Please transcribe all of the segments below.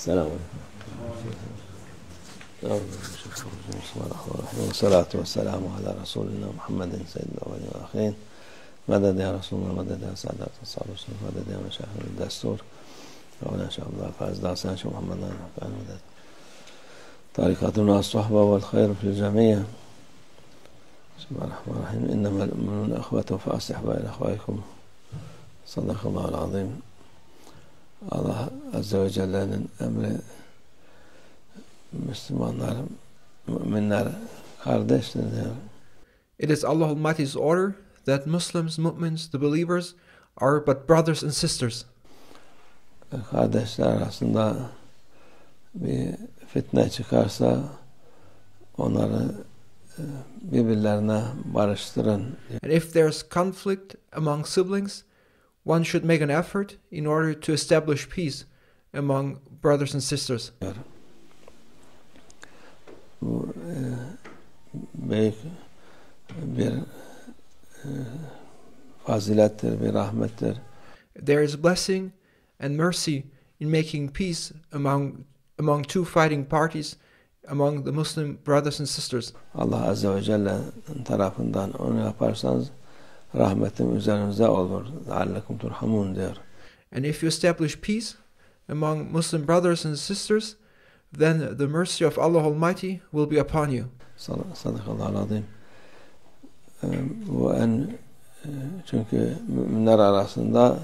السلام عليكم. بسم الله الرحمن الرحيم والصلاة والسلام على رسولنا محمد سيد الأولين والآخرين. مدد يا رسول الله، مدد يا سادات الصحابة، مدد يا مشايخ الدستور، وإن شاء الله فاز داسان شو محمد كان مدد طريقتنا الصحبة والخير في الجميع. بسم الله الرحمن الرحيم. إنما المؤمنون إخوة فأصلحوا بين أخويكم. صدق الله العظيم. Allah Azze ve Celle'nin emri Müslümanlar, müminler kardeştir diyor. It is Allah Almighty's order that Muslims, mu'mins, the believers, are but brothers and sisters. Kardeşler arasında bir fitne çıkarsa onları birbirlerine barıştırın. And if there's conflict among siblings, one should make an effort in order to establish peace among brothers and sisters. Bu büyük bir fazilettir, bir rahmettir. There is blessing and mercy in making peace among two fighting parties, among the Muslim brothers and sisters. Allah Azze ve Celle'nin tarafından onu yaparsanız rahmetim üzerinize olur. لَعَلَّكُمْ تُرْحَمُونَ diyor. And if you establish peace among Muslim brothers and sisters, then the mercy of Allah Almighty will be upon you. Sadakallahu azim. Bu çünkü müminler arasında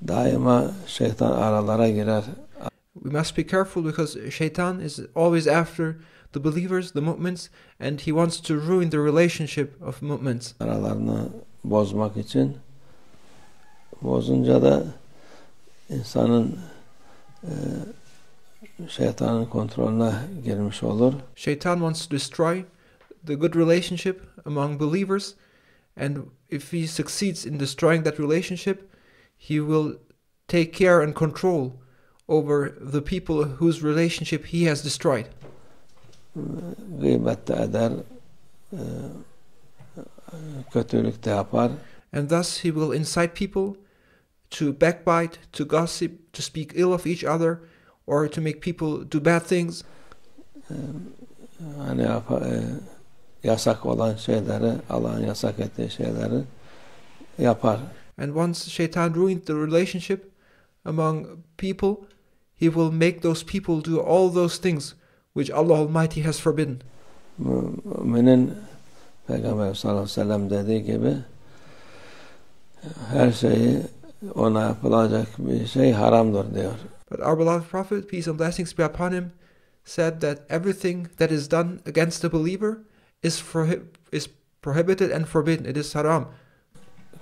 daima şeytan aralara girer. We must be careful because Shaitan is always after the believers, the mu'mins, and he wants to ruin the relationship of mu'mins. Aralarını bozmak için bozunca da insanın şeytanın kontrolüne girmiş olur. Shaitan wants to destroy the good relationship among believers, and if he succeeds in destroying that relationship, he will take care and control over the people whose relationship he has destroyed. Gıybet de eder, kötülük de yapar. And thus he will incite people to backbite, to gossip, to speak ill of each other, or to make people do bad things. Hani yasak olan şeyleri, Allah'ın yasak ettiği şeyleri yapar. And once Shaitan ruined the relationship among people, he will make those people do all those things which Allah Almighty has forbidden. Müminin Peygamber sallallahu aleyhi ve sellem dediği gibi her şeyi ona yapılacak bir şey haramdır diyor. But our beloved Prophet, peace and blessings be upon him, said that everything that is done against a believer is prohibited and forbidden. It is haram.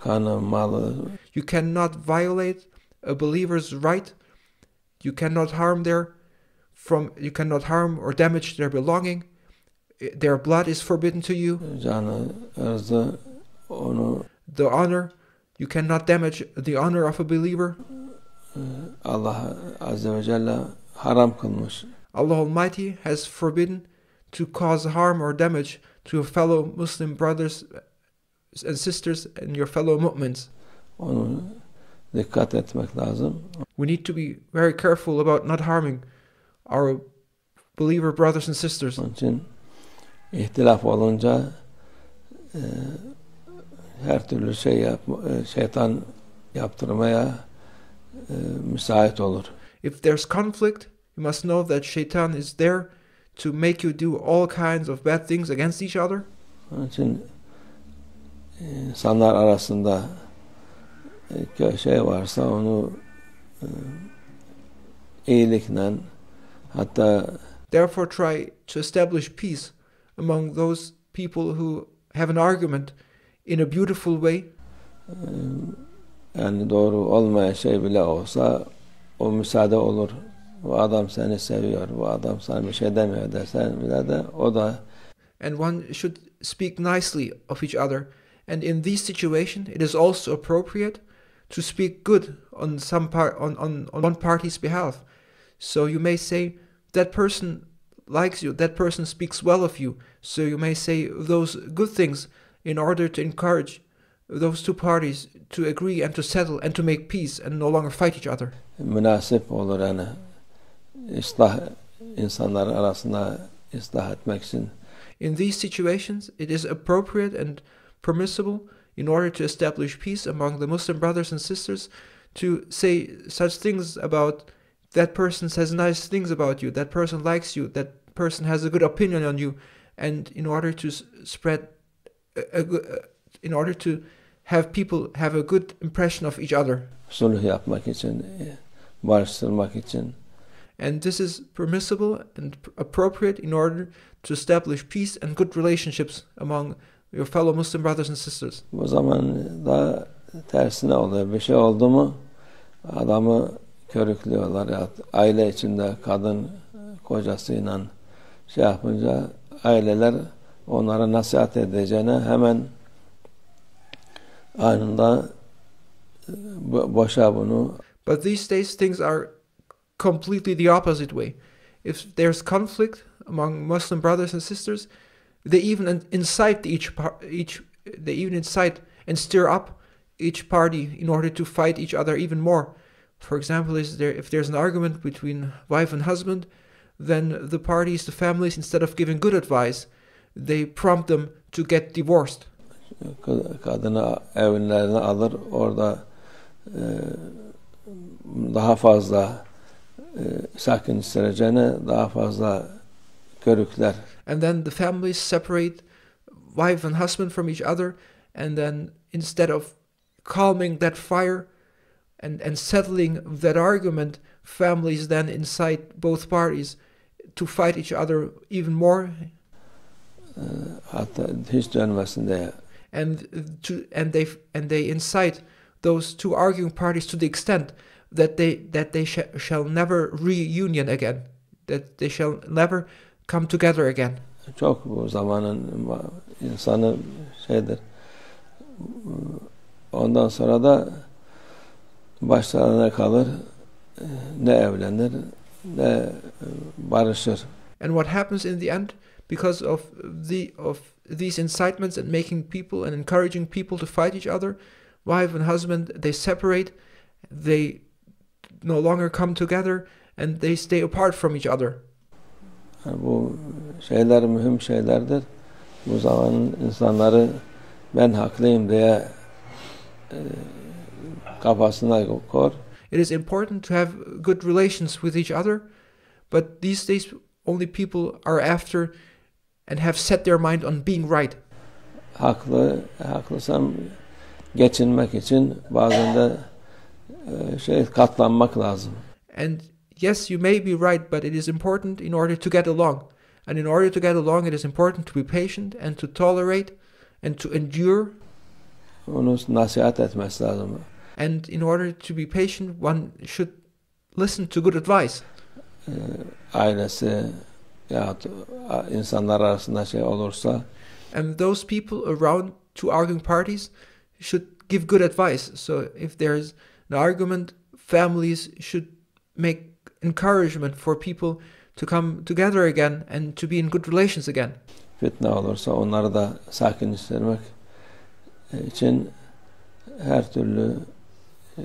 Kanı, malı. You cannot violate a believer's right. You cannot harm or damage their belonging. Their blood is forbidden to you. Canı, ırzı, onu. The honor, you cannot damage the honor of a believer. Allah Azze ve Celle haram kılmış. Allah Almighty has forbidden to cause harm or damage to your fellow Muslim brothers and sisters and your fellow mu'mins. Onu dikkat etmek lazım. We need to be very careful about not harming our believer brothers and sisters. Onun için ihtilaf olunca her türlü şeytan yaptırmaya müsait olur. If there's conflict, you must know that Shaitan is there to make you do all kinds of bad things against each other. Onun için insanlar arasında şey varsa onu iyilikle, hatta therefore try to establish peace among those people who have an argument in a beautiful way. Yani doğru olmayan şey bile olsa o müsaade olur. Bu adam seni seviyor, bu adam sana bir şey demiyor dersen bile de o da. And one should speak nicely of each other. And in this situation, it is also appropriate to speak good on on one party's behalf. So you may say that person likes you, that person speaks well of you. So you may say those good things in order to encourage those two parties to agree and to settle and to make peace and no longer fight each other. Münasip olur yani. insanlar arasında ıslah etmek için In these situations, it is appropriate and permissible, in order to establish peace among the Muslim brothers and sisters, to say such things about that person says nice things about you, that person likes you, that person has a good opinion on you, and in order to spread, in order to have people have a good impression of each other. sulh yapmak için, barıştırmak için. And this is permissible and appropriate in order to establish peace and good relationships among your fellow Muslim brothers and sisters. Bu zaman da tersine oluyor. Bir şey oldu mu adamı körüklüyorlar. Ya, aile içinde kadın kocasıyla şey yapınca aileler onlara nasihat edeceğine hemen anında boşa bunu. But these days things are completely the opposite way. If there's conflict among Muslim brothers and sisters, they even incite they even incite and stir up each party in order to fight each other even more. For example, if there's an argument between wife and husband, then the parties, the families, instead of giving good advice, they prompt them to get divorced. Kadını evlerine alır, orada daha fazla sakin hissedeceğine daha fazla körükler. And then the families separate wife and husband from each other, and then instead of calming that fire and settling that argument, families then incite both parties to fight each other even more. Hatta hiç dönmesin diye. And they incite those two arguing parties to the extent that they shall never reunion again, that they shall never come together again. Çok bu zamanın insanı şeydir. Ondan sonra da başlarına kalır, ne evlenir ne barışır. And what happens in the end, because of these incitements and making people and encouraging people to fight each other, wife and husband, they separate, they no longer come together, and they stay apart from each other. Yani bu şeyler mühim şeylerdir. Bu zamanın insanları ben haklıyım diye kafasına koyar. It is important to have good relations with each other, but these days only people are after and have set their mind on being right. Haklısam geçinmek için bazen de katlanmak lazım. And yes, you may be right, but it is important in order to get along. And in order to get along, it is important to be patient and to tolerate and to endure. Onu nasihat etmesi lazım. And in order to be patient, one should listen to good advice. Ailesi ya insanlar arasında şey olursa. And those people around two arguing parties should give good advice. So if there's an argument, families should make encouragement for people to come together again and to be in good relations again. Fitne olursa onları da sakinleştirmek için her türlü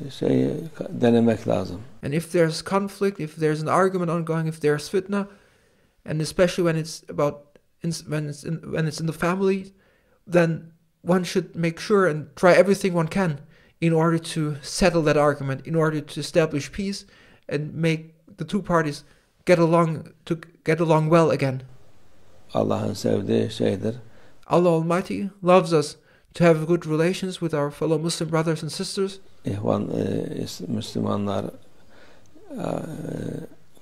şeyi denemek lazım. And if there's conflict, if there's an argument ongoing, if there's fitna, and especially when it's in the family, then one should make sure and try everything one can in order to settle that argument, in order to establish peace and make the two parties get along well again. Allah'ın sevdiği şeydir. Allah Almighty loves us to have good relations with our fellow Muslim brothers and sisters. Müslümanlar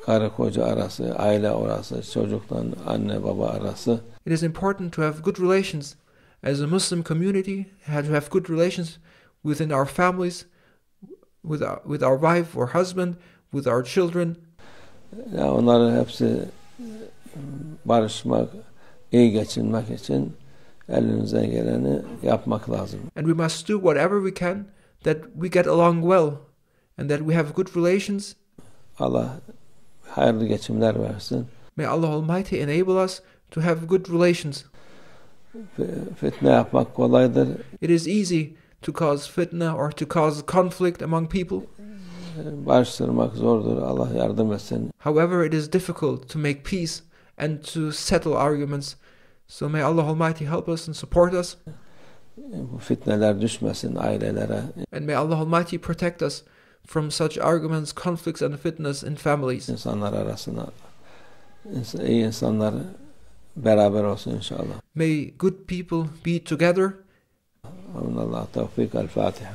karı koca arası, aile arası, çocukla anne baba arası. It is important to have good relations as a Muslim community, to have good relations within our families, with our wife or husband, with our children. Ya onların hepsi barışmak, iyi geçinmek için elimizden geleni yapmak lazım. And we must do whatever we can that we get along well and that we have good relations. Allah hayırlı geçimler versin. May Allah Almighty enable us to have good relations. Fitne yapmak kolaydır. It is easy to cause fitna or to cause conflict among people. Barıştırmak zordur. Allah yardım etsin. However, it is difficult to make peace and to settle arguments. So may Allah Almighty help us and support us. Bu fitneler düşmesin ailelere. And may Allah Almighty protect us from such arguments, conflicts and fitness in families. İnsanlar arasında iyi insanlar beraber olsun inşallah. May good people be together. Allah tevfik. El Fatiha.